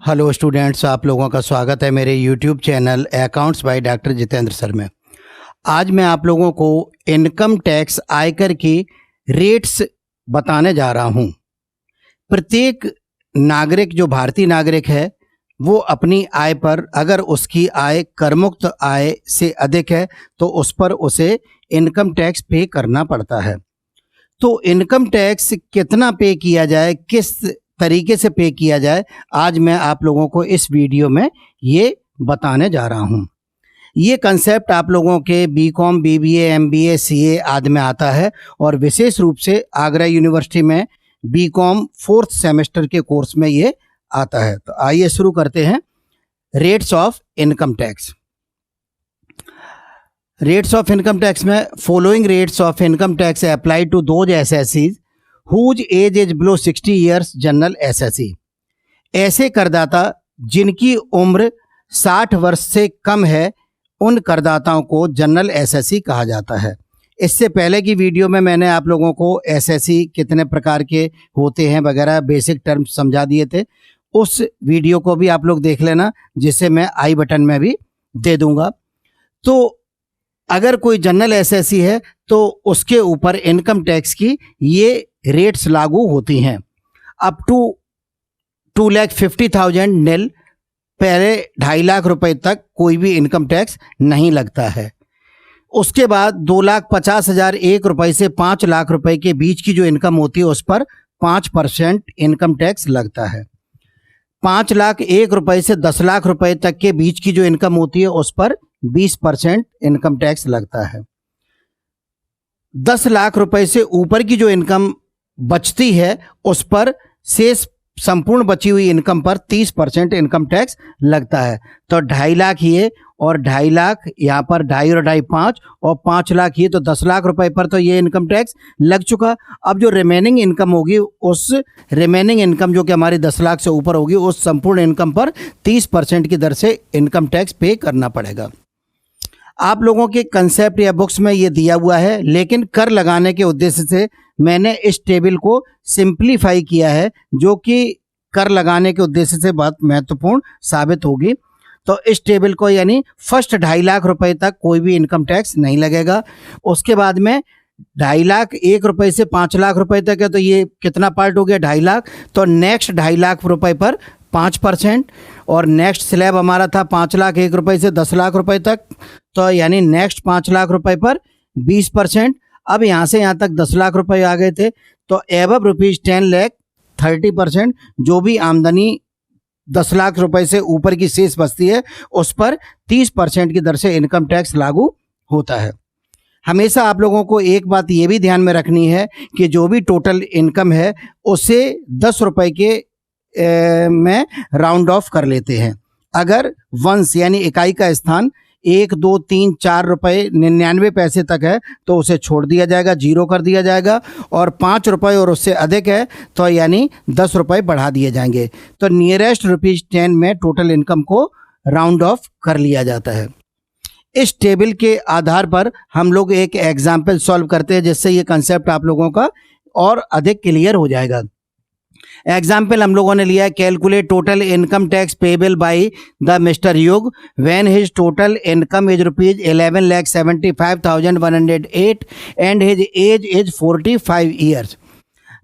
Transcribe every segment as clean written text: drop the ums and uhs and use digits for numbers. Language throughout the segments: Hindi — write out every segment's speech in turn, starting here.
हेलो स्टूडेंट्स, आप लोगों का स्वागत है मेरे YouTube channel accounts by doctor Jitendra sir में। आज मैं आप लोगों को इनकम टैक्स आयकर की रेट्स बताने जा रहा हूं। प्रत्येक नागरिक जो भारतीय नागरिक है वो अपनी आय पर, अगर उसकी आय करमुक्त आय से अधिक है तो उस पर उसे इनकम टैक्स पे करना पड़ता है। तो इनकम टैक्स कितना पे किया जाए, किस तरीके से पे किया जाए, आज मैं आप लोगों को इस वीडियो में ये बताने जा रहा हूँ। ये कंसेप्ट आप लोगों के बीकॉम, बीबीए, एमबीए, सीए आदि में आता है और विशेष रूप से आगरा यूनिवर्सिटी में बीकॉम 4th सेमेस्टर के कोर्स में ये आता है। तो आइए शुरू करते हैं। Rates of income tax. Rates of income tax में following rates of income tax apply to those assessees whose age is below 60 years general assessee. ऐसे करदाता जिनकी उम्र 60 वर्ष से कम है उन करदाताओं को जनरल एसएससी कहा जाता है। इससे पहले की वीडियो में मैंने आप लोगों को एसएससी कितने प्रकार के होते हैं वगैरह बेसिक टर्म्स समझा दिए थे। उस वीडियो को भी आप लोग देख लेना, जिसे मैं आई बटन में भी दे दूंगा। तो अगर कोई जनरल एसएससी है तो उसके ऊपर इनकम टैक्स की ये रेट्स लागू होती हैं। अप टू 2,50,000 नील, पहले 2.5 लाख रुपए तक कोई भी इनकम टैक्स नहीं लगता है। उसके बाद 2,50,001 रुपए से 5 लाख रुपए के बीच की जो इनकम होती है उस पर 5% इनकम टैक्स लगता है। 5,01,000 रुपए से 10 लाख रुपए तक के बीच की जो इनकम होती है उस पर 20% इनकम टैक्स लगता है। 10 लाख रुपए से ऊपर की जो इनकम बचती है उस पर शेष संपूर्ण बची हुई इनकम पर 30% इनकम टैक्स लगता है। तो 2.5 लाख ये और 2.5 लाख, यहाँ पर 2.5 और 2.5 5 और 5 लाख ये, तो 10 लाख रुपए पर तो ये इनकम टैक्स लग चुका। अब जो रिमेनिंग इनकम होगी, उस रिमेनिंग इनकम जो कि हमारी 10 लाख से ऊपर होगी, उस संपूर्ण इनकम पर 30% की दर से इनकम टैक्स पे करना पड़ेगा। आप लोगों के कंसेप्ट या बुक्स में ये दिया हुआ है, लेकिन कर लगाने के उद्देश्य से मैंने इस टेबल को सिंप्लीफाई किया है, जो कि कर लगाने के उद्देश्य से बहुत महत्वपूर्ण साबित होगी। तो इस टेबल को, यानी फर्स्ट 2.5 लाख रुपए तक कोई भी इनकम टैक्स नहीं लगेगा। उसके बाद में 2.5 लाख 1 रुपए से 5 लाख रुपए तक है, तो ये कितना पार्ट हो गया, 2.5 लाख। तो नेक्स्ट 2.5 लाख रुपए पर 5%, और नेक्स्ट स्लैब हमारा था 5 लाख 1 रुपए से 10 लाख रुपए तक, तो यानी नेक्स्ट 5 लाख रुपए पर 20%। अब यहाँ से यहाँ तक 10 लाख रुपए आ गए थे, तो एबव रुपीज 10 लाख 30%, जो भी आमदनी 10 लाख रुपए से ऊपर की शेष बचती है उस पर 30% की दर से इनकम टैक्स लागू होता है। हमेशा आप लोगों को एक बात ये भी ध्यान में रखनी है कि जो भी टोटल इनकम है उसे 10 रुपए के में राउंड ऑफ कर लेते हैं। अगर वंस यानी इकाई का स्थान 1, 2, 3, 4 रुपये 99 पैसे तक है तो उसे छोड़ दिया जाएगा, 0 कर दिया जाएगा। और 5 रुपये और उससे अधिक है तो यानी 10 रुपये बढ़ा दिए जाएंगे। तो नियरेस्ट ₹10 में टोटल इनकम को राउंड ऑफ कर लिया जाता है। इस टेबल के आधार पर हम लोग एक एग्जाम्पल सॉल्व करते हैं, जिससे ये कंसेप्ट आप लोगों का और अधिक क्लियर हो जाएगा। एग्जाम्पल हम लोगों ने लिया है, calculate total income tax payable by the mister Yug when his total income is ₹11,75,108 and his age is 45 years.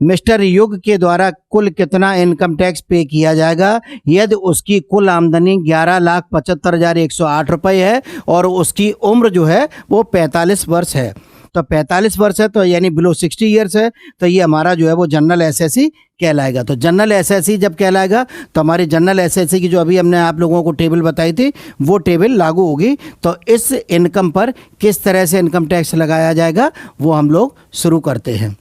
Mister Yug के द्वारा कुल कितना इनकम टैक्स पे किया जाएगा यदि उसकी कुल आमदनी 11,75,108 रुपये है और उसकी उम्र जो है वो 45 वर्ष है। तो 45 वर्ष है तो यानी बिलो 60 ईयर्स है, तो ये हमारा जो है वो जनरल एसएससी कहलाएगा। तो जनरल एसएससी जब कहलाएगा तो हमारी जनरल एसएससी की जो अभी हमने आप लोगों को टेबल बताई थी वो टेबल लागू होगी। तो इस इनकम पर किस तरह से इनकम टैक्स लगाया जाएगा वो हम लोग शुरू करते हैं।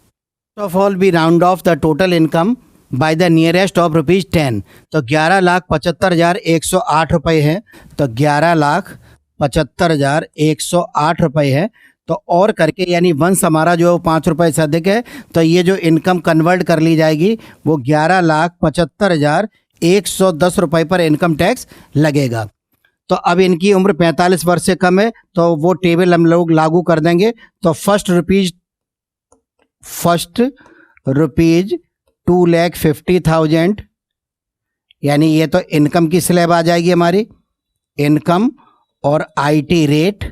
Of all we round off the total income by the nearest of ₹10। तो 11,75,108 रुपये है, तो 11,75,108 रुपये है। तो और करके यानी वंस हमारा जो 5 रुपये से अधिक है तो ये जो इनकम कन्वर्ट कर ली जाएगी वो 11,75,110 रुपये पर इनकम टैक्स लगेगा। तो अब इनकी उम्र 45 वर्ष से कम है तो वो टेबल हम लोग लागू कर देंगे। तो फर्स्ट रुपीज 2,50,000 यानी ये तो इनकम की स्लैब आ जाएगी हमारी, इनकम और आईटी रेट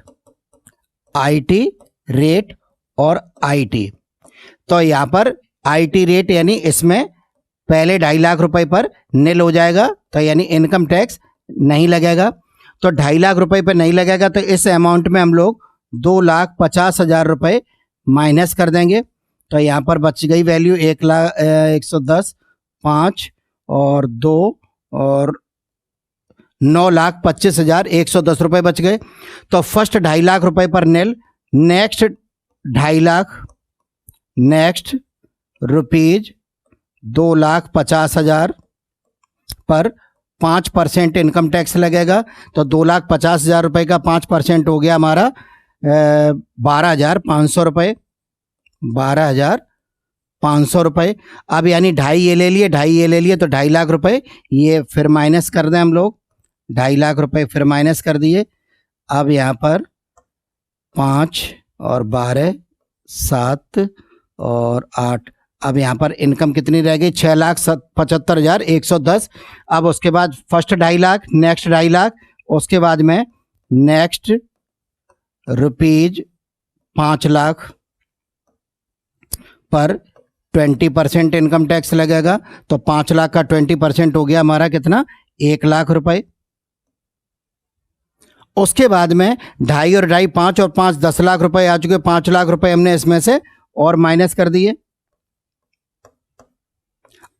और आईटी। तो यहाँ पर आईटी रेट यानी इसमें पहले 2.5 लाख रुपए पर निल हो जाएगा, तो यानी इनकम टैक्स नहीं लगेगा। तो 2.5 लाख रुपए पर नहीं लगेगा, तो इस अमाउंट में हम लोग 2,50,000 रुपये माइनस कर देंगे। तो यहाँ पर बच गई वैल्यू 1,110, 5 और 2 और 9,25,110 रुपये बच गए। तो फर्स्ट 2.5 लाख रुपए पर निल, नेक्स्ट 2.5 लाख, नेक्स्ट रुपीज 2,50,000 पर 5% इनकम टैक्स लगेगा। तो 2,50,000 रुपये का 5% हो गया हमारा 12,500 रुपये, 12,500 रुपये। अब यानी 2.5 ये ले लिए, 2.5 ये ले लिए, तो 2.5 लाख रुपए ये फिर माइनस कर दें हम लोग, 2.5 लाख रुपए फिर माइनस कर दिए। अब यहाँ पर 5 और 12, 7 और 8, अब यहाँ पर इनकम कितनी रह गई? 6,75,110। अब उसके बाद फर्स्ट 2.5 लाख, नेक्स्ट 2.5 लाख, उसके बाद में नेक्स्ट रुपीज 5 लाख पर 20% इनकम टैक्स लगेगा। तो 5 लाख का 20% हो गया हमारा कितना? 1 लाख रुपए। उसके बाद में 2.5 और 2.5, 5 और 5, 10 लाख रुपए आ चुके। 5 लाख रुपए हमने इसमें से और माइनस कर दिए।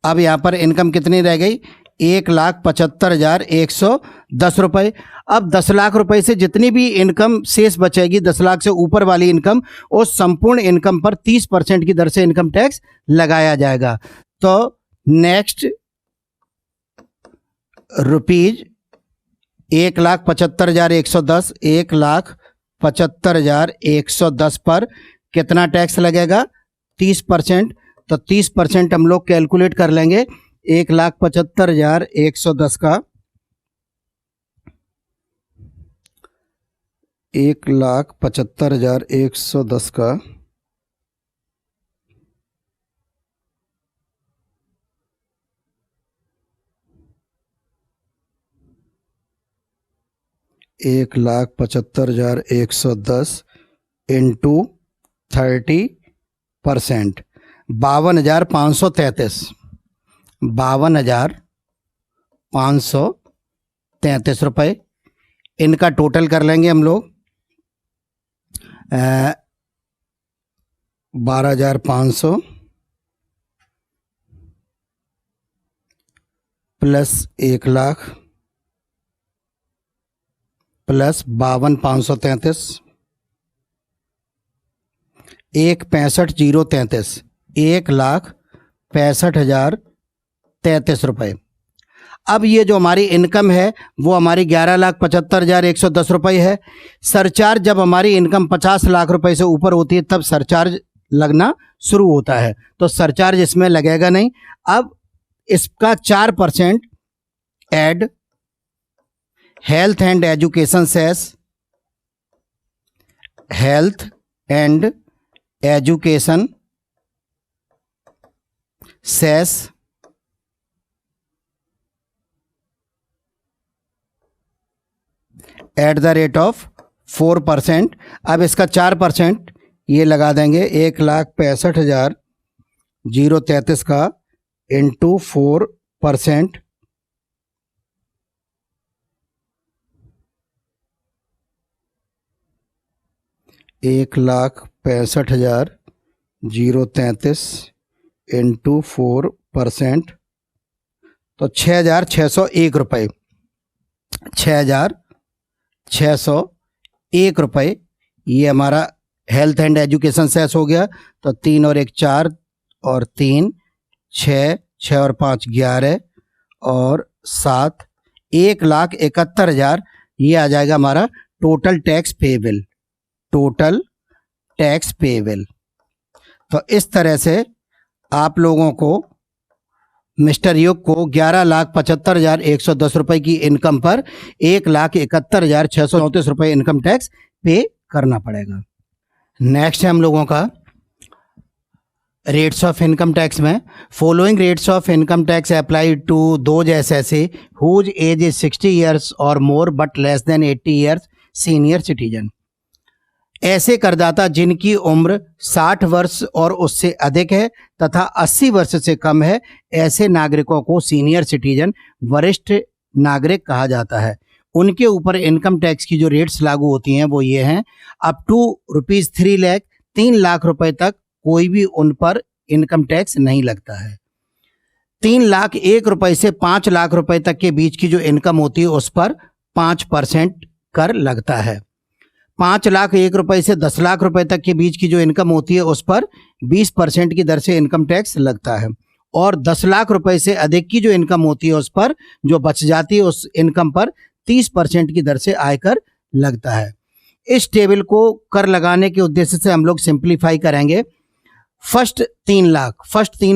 अब यहां पर इनकम कितनी रह गई? 1,75,110 रुपए। अब 10 लाख रुपए से जितनी भी इनकम शेष बचेगी, 10 लाख से ऊपर वाली इनकम, उस संपूर्ण इनकम पर 30% की दर से इनकम टैक्स लगाया जाएगा। तो नेक्स्ट रुपीज 1,75,110, 1,75,110 पर कितना टैक्स लगेगा? 30%। तो 30% हम लोग कैलकुलेट कर लेंगे। 1,75,110 का 1,75,110 का 1,75,110 इंटू 30%, 52,533, 52,533 रुपये। इनका टोटल कर लेंगे हम लोग, 12,500 प्लस 1 लाख प्लस 52,533, 1,65,033, 1,65,033 रुपये। अब ये जो हमारी इनकम है वो हमारी 11,75,110 रुपये है। सरचार्ज जब हमारी इनकम 50 लाख रुपए से ऊपर होती है तब सरचार्ज लगना शुरू होता है, तो सरचार्ज इसमें लगेगा नहीं। अब इसका 4% add health and education cess, health and education cess at the rate of 4%। अब इसका 4% ये लगा देंगे, 1,65,033 का इंटू 4%, 1,65,033 इंटू 4%, तो 6,601 रुपये, 6,601 रुपये ये हमारा हेल्थ एंड एजुकेशन सेस हो गया। तो 3 और 1 4 और 3 6, 6 और 5 11 और 7, 1,71,000 ये आ जाएगा हमारा total tax payable, total tax payable. तो इस तरह से आप लोगों को मिस्टर युग को 11,75,110 रुपए की इनकम पर 1,71,634 रुपए इनकम टैक्स पे करना पड़ेगा। नेक्स्ट है हम लोगों का रेट्स ऑफ इनकम टैक्स में following rates of income tax apply to those SSC whose age is 60 years और more but less than 80 years senior citizen. ऐसे करदाता जिनकी उम्र 60 वर्ष और उससे अधिक है तथा 80 वर्ष से कम है, ऐसे नागरिकों को सीनियर सिटीजन वरिष्ठ नागरिक कहा जाता है। उनके ऊपर इनकम टैक्स की जो रेट्स लागू होती हैं वो ये हैं, अप टू ₹3 लाख 3 लाख रुपए तक कोई भी उन पर इनकम टैक्स नहीं लगता है। 3 लाख 1 रुपए से 5 लाख रुपए तक के बीच की जो इनकम होती है उस पर 5% कर लगता है। 5 लाख 1 रुपए से 10 लाख रुपए तक के बीच की जो इनकम होती है उस पर 20% की दर से इनकम टैक्स लगता है और 10 लाख रुपए से अधिक की जो इनकम होती है उस पर जो बच जाती है उस इनकम पर 30% की दर से आयकर लगता है। इस टेबल को कर लगाने के उद्देश्य से हम लोग सिंप्लीफाई करेंगे। फर्स्ट 3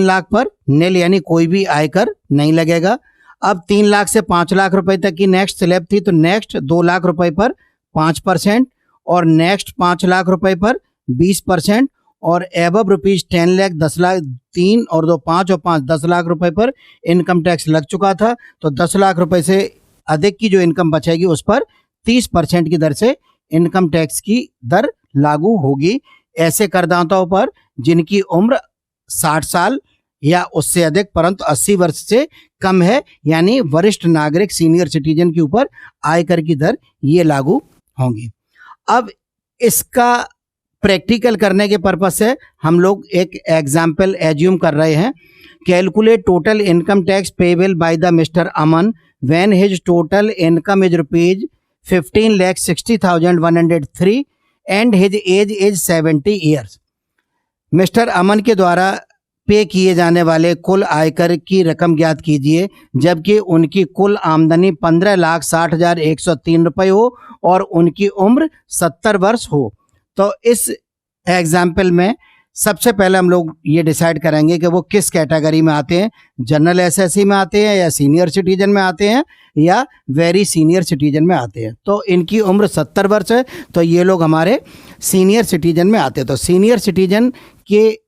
लाख पर नेल यानी कोई भी आयकर नहीं लगेगा। अब 3 लाख से 5 लाख रुपए तक की नेक्स्ट स्लैब थी, तो नेक्स्ट 2 लाख रुपए पर 5% और नेक्स्ट 5 लाख रुपए पर 20% और एबव ₹10 लाख 10 लाख 3 और 2 5 और 5 10 लाख रुपए पर इनकम टैक्स लग चुका था। तो 10 लाख रुपए से अधिक की जो इनकम बचेगी उस पर 30% की दर से इनकम टैक्स की दर लागू होगी। ऐसे करदाताओं पर जिनकी उम्र 60 साल या उससे अधिक परंतु 80 वर्ष से कम है यानी वरिष्ठ नागरिक सीनियर सिटीजन के ऊपर आयकर की दर ये लागू होंगी। अब इसका प्रैक्टिकल करने के पर्पस से हम लोग एक एग्जाम्पल एज्यूम कर रहे हैं। Calculate total income tax payable by the mister Aman when his total income is ₹15,60,103 and his age is 70 years. Mister Aman के द्वारा पे किए जाने वाले कुल आयकर की रकम ज्ञात कीजिए जबकि उनकी कुल आमदनी 15,60,103 रुपये हो और उनकी उम्र 70 वर्ष हो। तो इस एग्जाम्पल में सबसे पहले हम लोग ये डिसाइड करेंगे कि वो किस कैटेगरी में आते हैं, जनरल एसएससी में आते हैं या सीनियर सिटीजन में आते हैं या वेरी सीनियर सिटीजन में आते हैं। तो इनकी उम्र 70 वर्ष है तो ये लोग हमारे सीनियर सिटीजन में आते हैं। तो सीनियर सिटीजन के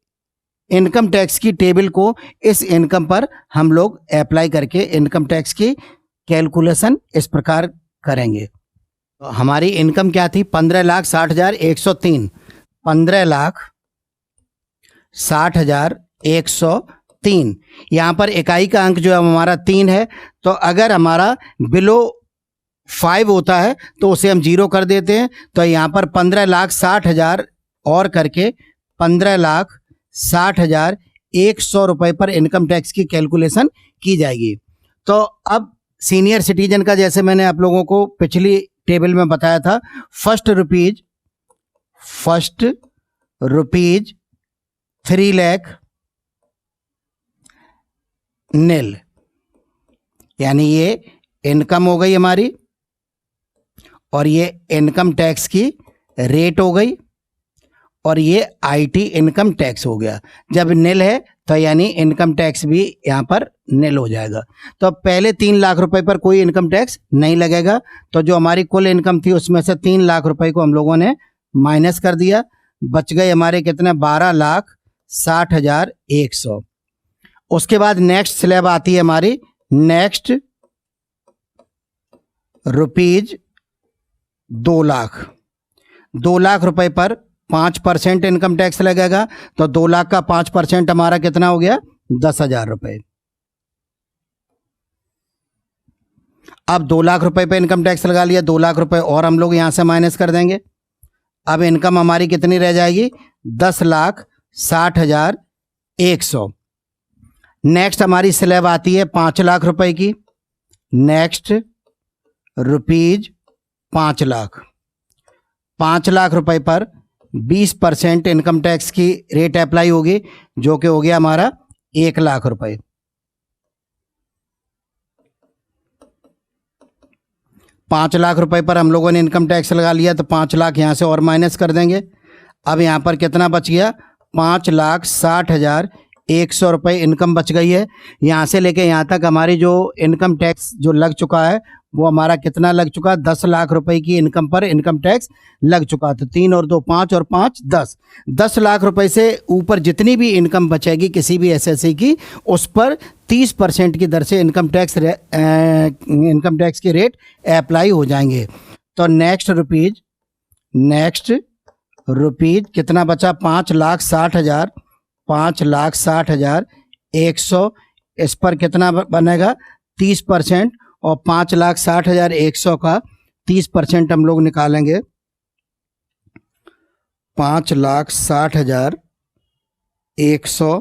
इनकम टैक्स की टेबल को इस इनकम पर हम लोग अप्लाई करके इनकम टैक्स की कैलकुलेशन इस प्रकार करेंगे। तो हमारी इनकम क्या थी, 15,60,103 15,60,103। यहाँ पर इकाई का अंक जो है हमारा 3 है। तो अगर हमारा बिलो 5 होता है तो उसे हम 0 कर देते हैं। तो यहाँ पर 15,60,000 और करके 15,60,100 रुपये पर इनकम टैक्स की कैलकुलेशन की जाएगी। तो अब सीनियर सिटीजन का जैसे मैंने आप लोगों को पिछली टेबल में बताया था, फर्स्ट रुपीज 3 लाख नील यानी ये इनकम हो गई हमारी और ये इनकम टैक्स की रेट हो गई और ये आईटी इनकम टैक्स हो गया। जब नील है तो यानी इनकम टैक्स भी यहाँ पर नील हो जाएगा। तो पहले 3 लाख रुपए पर कोई इनकम टैक्स नहीं लगेगा। तो जो हमारी कुल इनकम थी उसमें से 3 लाख रुपए को हम लोगों ने माइनस कर दिया, बच गए हमारे कितने, 12,60,100। उसके बाद नेक्स्ट स्लैब आती है हमारी नेक्स्ट रुपीज 2 लाख। 2 लाख रुपए पर 5% इनकम टैक्स लगेगा। तो 2 लाख का 5% हमारा कितना हो गया, 10,000 रुपए। अब 2 लाख रुपए पे इनकम टैक्स लगा लिया, 2 लाख रुपए और हम लोग यहां से माइनस कर देंगे। अब इनकम हमारी कितनी रह जाएगी, 10,60,100। नेक्स्ट हमारी स्लैब आती है 5 लाख रुपए की। Next rupees 5 lakh. 5 लाख रुपए पर 20% इनकम टैक्स की रेट अप्लाई होगी जो कि हो गया हमारा 1 लाख रुपए। पाँच लाख रुपए पर हम लोगों ने इनकम टैक्स लगा लिया तो 5 लाख यहाँ से और माइनस कर देंगे। अब यहाँ पर कितना बच गया, 5,60,100 रुपये इनकम बच गई है। यहाँ से लेके यहाँ तक हमारी जो इनकम टैक्स जो लग चुका है वो हमारा कितना लग चुका, 10 लाख रुपए की इनकम पर इनकम टैक्स लग चुका। तो 3 और 2 5 और 5 10, 10 लाख रुपए से ऊपर जितनी भी इनकम बचेगी किसी भी एसएससी की, उस पर 30% की दर से इनकम टैक्स के रेट अप्लाई हो जाएंगे। तो नेक्स्ट रुपीज कितना बचा, 5,60,000, 5,60,100, इस पर कितना बनेगा 30%, और 5,60,100 का 30% हम लोग निकालेंगे, 5,60,100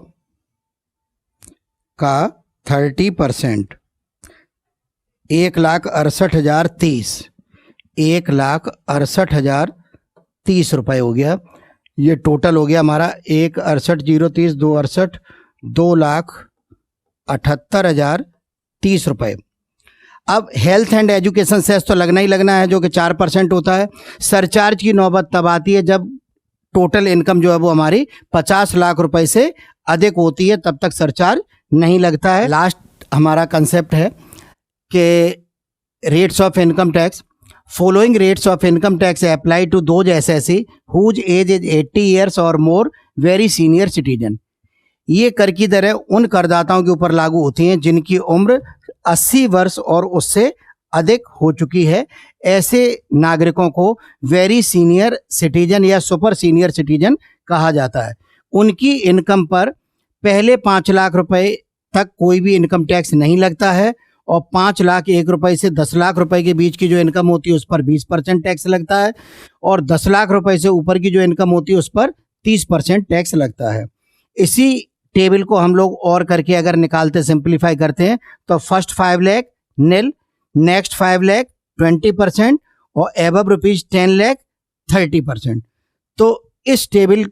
का 30%, 1,68,030, 1,68,030 रुपये हो गया। ये टोटल हो गया हमारा 1,68,030, 2,68, 2,78,030 रुपये। अब हेल्थ एंड एजुकेशन सेस तो लगना ही लगना है, जो कि 4% होता है। सरचार्ज की नौबत तब आती है जब टोटल इनकम जो है वो हमारी 50 लाख रुपए से अधिक होती है, तब तक सरचार्ज नहीं लगता है। लास्ट हमारा कंसेप्ट है कि rates of income tax. Following rates of income tax apply to those SSC whose age is 80 years और मोर, वेरी सीनियर सिटीजन। ये कर की दरें उन करदाताओं के ऊपर लागू होती हैं जिनकी उम्र 80 वर्ष और उससे अधिक हो चुकी है। ऐसे नागरिकों को वेरी सीनियर सिटीजन या सुपर सीनियर सिटीजन कहा जाता है। उनकी इनकम पर पहले 5 लाख रुपए तक कोई भी इनकम टैक्स नहीं लगता है, और 5,01,000 रुपए से 10 लाख रुपए के बीच की जो इनकम होती है उस पर 20% टैक्स लगता है, और 10 लाख रुपए से ऊपर की जो इनकम होती है उस पर 30% टैक्स लगता है। इसी टेबल को हम लोग और करके अगर निकालते, सिंप्लीफाई करते हैं, तो फर्स्ट 5 लाख नील, नेक्स्ट 5 लाख 20%, और एबव रुपीज 10 लाख 30%। तो इस टेबल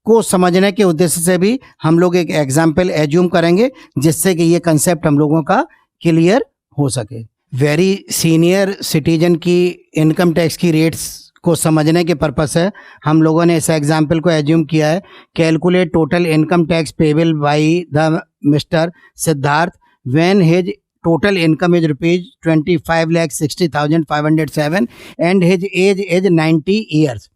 को समझने के उद्देश्य से भी हम लोग एक एग्जाम्पल एज्यूम करेंगे, जिससे कि ये कंसेप्ट हम लोगों का क्लियर हो सके। वेरी सीनियर सिटीजन की इनकम टैक्स की रेट्स को समझने के पर्पस से हम लोगों ने इस एग्जाम्पल को एज्यूम किया है। Calculate total income tax payable by the mister Siddharth when his total income is rupees 25,60,507 and his age is 90 years.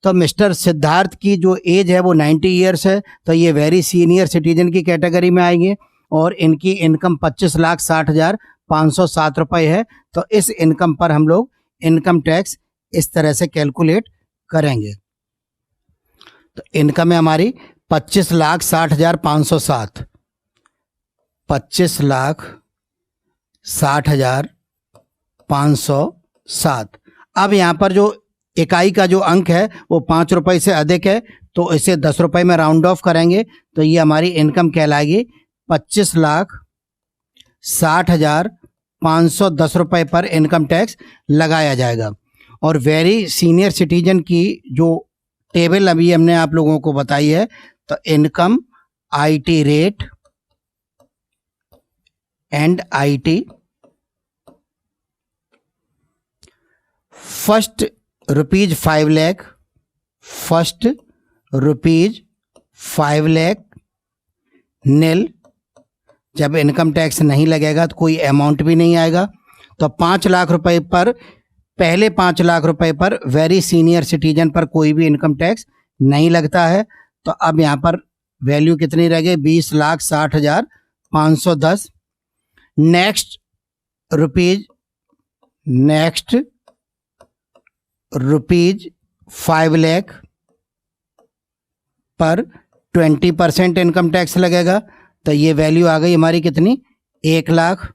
तो मिस्टर सिद्धार्थ की जो एज है वो 90 ईयर्स है, तो ये वेरी सीनियर सिटीजन की कैटेगरी में आएंगे, और इनकी इनकम 25,60,507 रुपये है। तो इस इनकम पर हम लोग इनकम टैक्स इस तरह से कैलकुलेट करेंगे। तो इनकम है हमारी 25,60,507, 25,60,507। अब यहाँ पर जो इकाई का जो अंक है वो 5 रुपये से अधिक है, तो इसे 10 रुपये में राउंड ऑफ करेंगे, तो ये हमारी इनकम कहलाएगी 25,60,510 रुपये पर इनकम टैक्स लगाया जाएगा। और वेरी सीनियर सिटीजन की जो टेबल अभी हमने आप लोगों को बताई है, तो income IT rate and IT first rupees 5 lakh, first rupees 5 lakh nil, जब इनकम टैक्स नहीं लगेगा तो कोई अमाउंट भी नहीं आएगा। तो 5 लाख रुपए पर, पहले 5 लाख रुपए पर वेरी सीनियर सिटीजन पर कोई भी इनकम टैक्स नहीं लगता है। तो अब यहाँ पर वैल्यू कितनी रह गई, 20,60,510। नेक्स्ट रुपीज 5 लाख पर 20% इनकम टैक्स लगेगा, तो ये वैल्यू आ गई हमारी कितनी, 1 लाख।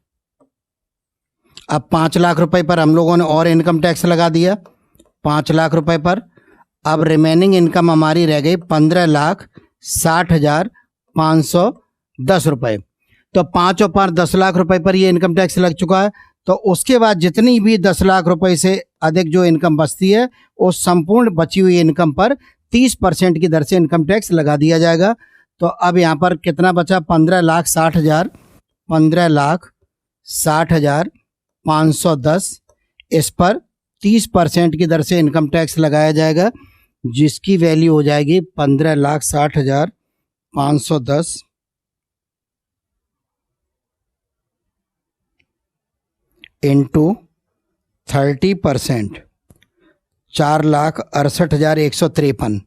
अब 5 लाख रुपए पर हम लोगों ने और इनकम टैक्स लगा दिया 5 लाख रुपए पर। अब रिमेनिंग इनकम हमारी रह गई 15,60,510 रुपये। तो 5 और 5 10 लाख रुपए पर ये इनकम टैक्स लग चुका है। तो उसके बाद जितनी भी 10 लाख रुपए से अधिक जो इनकम बचती है, उस संपूर्ण बची हुई इनकम पर 30% की दर से इनकम टैक्स लगा दिया जाएगा। तो अब यहाँ पर कितना बचा, 15,60,000, 15,60,510, इस पर 30% की दर से इनकम टैक्स लगाया जाएगा, जिसकी वैल्यू हो जाएगी 15,60,510 × इंटू 30%, 4,68,153,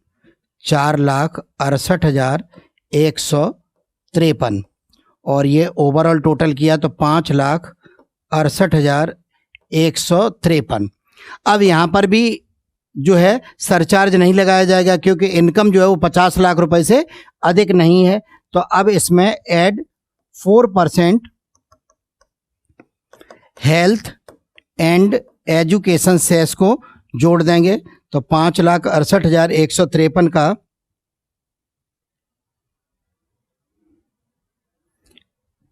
4,68,153, और ये ओवरऑल टोटल किया तो 5,68,153। अब यहाँ पर भी जो है सरचार्ज नहीं लगाया जाएगा क्योंकि इनकम जो है वो 50 लाख रुपए से अधिक नहीं है। तो अब इसमें add 4% health and education cess को जोड़ देंगे। तो 5,68,153 का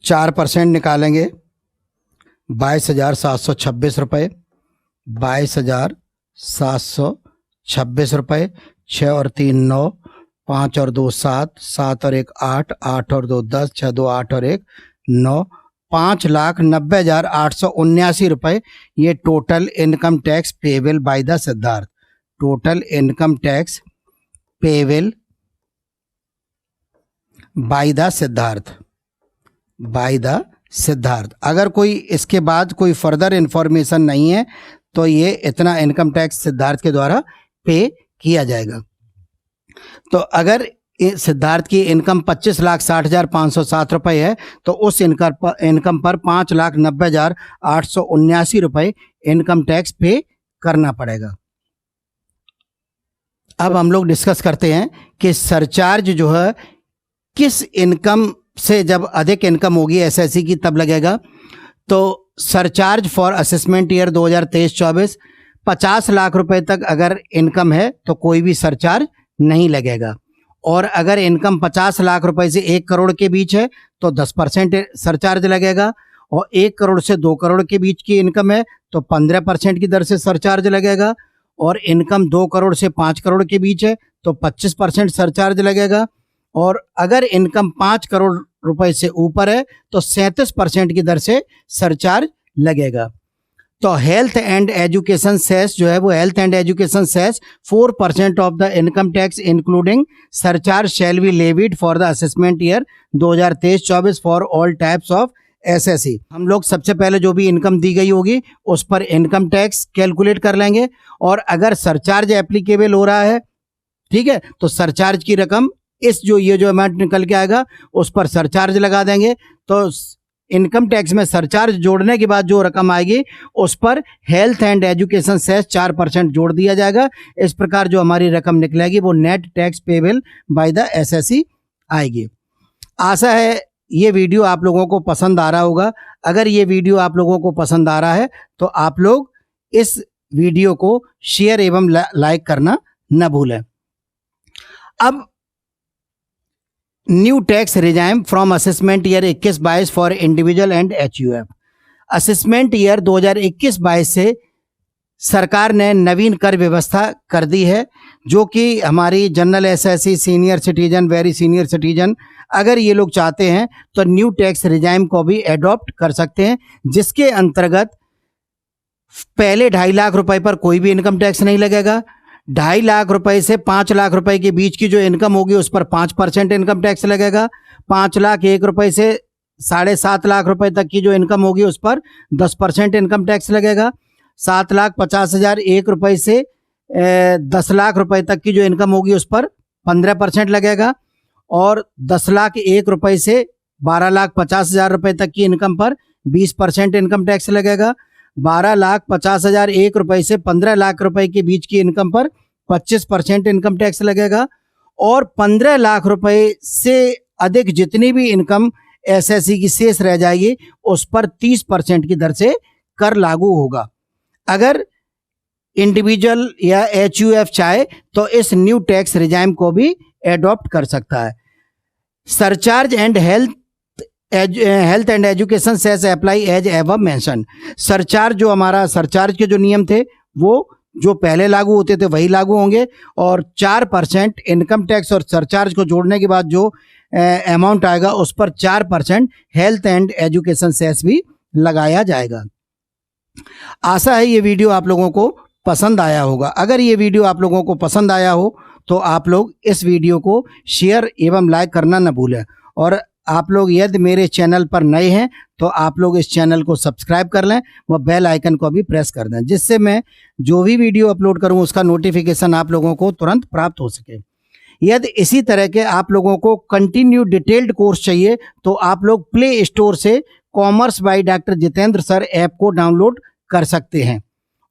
4% निकालेंगे, 22,726 रुपये, 22,726 रुपये। 6 और 3 9, 5 और 2 7, 7 और 1 8, 8 और 2 10, 6 2 8 और 1 9, 5,90,879 रुपये। ये total income tax payable by the Siddharth, total income tax payable by the Siddharth, by the Siddharth. अगर कोई इसके बाद कोई फर्दर इंफॉर्मेशन नहीं है तो ये इतना इनकम टैक्स सिद्धार्थ के द्वारा पे किया जाएगा। तो अगर सिद्धार्थ की इनकम 25,60,507 रुपये है तो उस इनकम पर 5,90,879 रुपये इनकम टैक्स पे करना पड़ेगा। अब हम लोग डिस्कस करते हैं कि सरचार्ज जो है किस इनकम से जब अधिक इनकम होगी एसएससी की तब लगेगा। तो surcharge for assessment year 2023-24 50 lakh रुपए तक अगर इनकम है तो कोई भी सरचार्ज नहीं लगेगा, और अगर इनकम 50 लाख रुपए से 1 करोड़ के बीच है तो 10% सरचार्ज लगेगा, और 1 करोड़ से 2 करोड़ के बीच की इनकम है तो 15% की दर से सरचार्ज लगेगा, और इनकम 2 करोड़ से 5 करोड़ के बीच है तो 25% सरचार्ज लगेगा, और अगर इनकम 5 करोड़ रुपए से ऊपर है तो 37% की दर से सरचार्ज लगेगा। तो हेल्थ एंड एजुकेशन सेस जो है वो health and education cess 4% of the income tax including surcharge shall be levied for the assessment year 2023-24 for all types of SSC. हम लोग सबसे पहले जो भी इनकम दी गई होगी उस पर इनकम टैक्स कैलकुलेट कर लेंगे, और अगर सरचार्ज एप्लीकेबल हो रहा है, ठीक है, तो सरचार्ज की रकम इस ये जो अमाउंट निकल के आएगा उस पर सरचार्ज लगा देंगे। तो इनकम टैक्स में सरचार्ज जोड़ने के बाद जो रकम आएगी उस पर हेल्थ एंड एजुकेशन सेस 4% जोड़ दिया जाएगा। इस प्रकार जो हमारी रकम निकलेगी वो net tax payable by the assessee आएगी। आशा है ये वीडियो आप लोगों को पसंद आ रहा होगा। अगर ये वीडियो आप लोगों को पसंद आ रहा है तो आप लोग इस वीडियो को शेयर एवं लाइक करना न भूलें। अब new tax regime from assessment year 21-22 for individual and HUF. Assessment year 2021-22 से सरकार ने नवीन कर व्यवस्था कर दी है, जो कि हमारी general SSC, senior citizen, very senior citizen अगर ये लोग चाहते हैं तो न्यू टैक्स रिजाइम को भी एडॉप्ट कर सकते हैं, जिसके अंतर्गत पहले 2.5 लाख रुपए पर कोई भी इनकम टैक्स नहीं लगेगा। 2.5 लाख रुपए से 5 लाख रुपए के बीच की जो इनकम होगी उस पर 5% इनकम टैक्स लगेगा। 5 लाख 1 रुपए से 7.5 लाख रुपए तक की जो इनकम होगी उस पर 10% इनकम टैक्स लगेगा। 7,50,001 रुपए से 10 लाख रुपए तक की जो इनकम होगी उस पर 15% लगेगा, और 10 लाख 1 रुपए से 12,50,000 रुपए तक की इनकम पर 20% इनकम टैक्स लगेगा। 12,50,001 रुपए से 15 लाख रुपए के बीच की इनकम पर 25% इनकम टैक्स लगेगा, और 15 लाख रुपए से अधिक जितनी भी इनकम एसएससी की शेष रह जाएगी उस पर 30% की दर से कर लागू होगा। अगर इंडिविजुअल या एचयूएफ चाहे तो इस न्यू टैक्स रिजाइम को भी एडॉप्ट कर सकता है। Surcharge and health and education cess apply as above mention. Surcharge जो हमारा सरचार्ज के जो नियम थे वो जो पहले लागू होते थे वही लागू होंगे, और 4% इनकम टैक्स और सरचार्ज को जोड़ने के बाद जो अमाउंट आएगा उस पर 4% हेल्थ एंड एजुकेशन सेस भी लगाया जाएगा। आशा है ये वीडियो आप लोगों को पसंद आया होगा। अगर ये वीडियो आप लोगों को पसंद आया हो तो आप लोग इस वीडियो को शेयर एवं लाइक करना न भूलें, और आप लोग यदि मेरे चैनल पर नए हैं तो आप लोग इस चैनल को सब्सक्राइब कर लें व बेल आइकन को भी प्रेस कर दें, जिससे मैं जो भी वीडियो अपलोड करूं उसका नोटिफिकेशन आप लोगों को तुरंत प्राप्त हो सके। यदि इसी तरह के आप लोगों को कंटिन्यू डिटेल्ड कोर्स चाहिए तो आप लोग प्ले स्टोर से commerce by doctor Jitendra sir app को डाउनलोड कर सकते हैं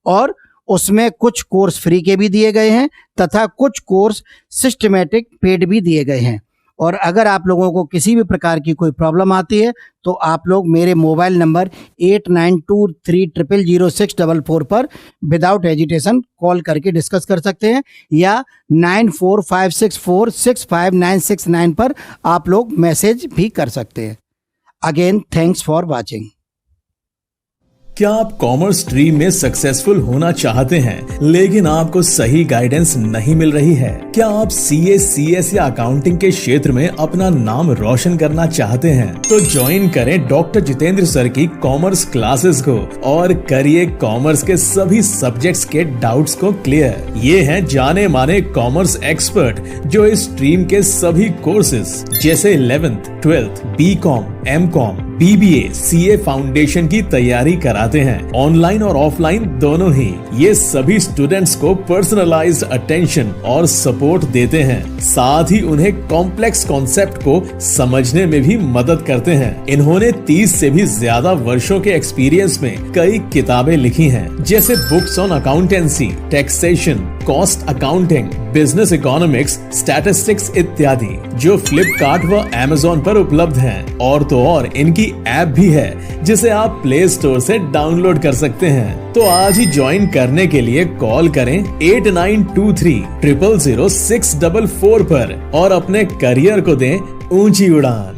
और उसमें कुछ कोर्स फ्री के भी दिए गए हैं तथा कुछ कोर्स सिस्टमेटिक पेड भी दिए गए हैं। और अगर आप लोगों को किसी भी प्रकार की कोई प्रॉब्लम आती है तो आप लोग मेरे मोबाइल नंबर 8923000644 पर विदाउट हेजिटेशन कॉल करके डिस्कस कर सकते हैं या 9456465969 पर आप लोग मैसेज भी कर सकते हैं। Again thanks for watching. क्या आप कॉमर्स स्ट्रीम में सक्सेसफुल होना चाहते हैं लेकिन आपको सही गाइडेंस नहीं मिल रही है? क्या आप सीए, सीएस या अकाउंटिंग के क्षेत्र में अपना नाम रोशन करना चाहते हैं? तो ज्वाइन करें डॉक्टर जितेंद्र सर की कॉमर्स क्लासेस को और करिए कॉमर्स के सभी सब्जेक्ट्स के डाउट्स को क्लियर। ये हैं जाने माने कॉमर्स एक्सपर्ट जो इस स्ट्रीम के सभी कोर्सेज जैसे 11th, 12th, BCom, MCom, BBA, CA foundation की तैयारी कराते हैं, ऑनलाइन और ऑफलाइन दोनों ही। ये सभी स्टूडेंट्स को पर्सनलाइज्ड अटेंशन और सपोर्ट देते हैं, साथ ही उन्हें कॉम्प्लेक्स कॉन्सेप्ट को समझने में भी मदद करते हैं। इन्होंने 30 से भी ज्यादा वर्षों के एक्सपीरियंस में कई किताबें लिखी हैं, जैसे books on accountancy, taxation, cost accounting, business economics, statistics इत्यादि, जो फ्लिपकार्ट व अमेज़न पर उपलब्ध हैं। और तो और इनकी ऐप भी है जिसे आप प्ले स्टोर से डाउनलोड कर सकते हैं। तो आज ही ज्वाइन करने के लिए कॉल करें 8923000644 पर और अपने करियर को दें ऊंची उड़ान।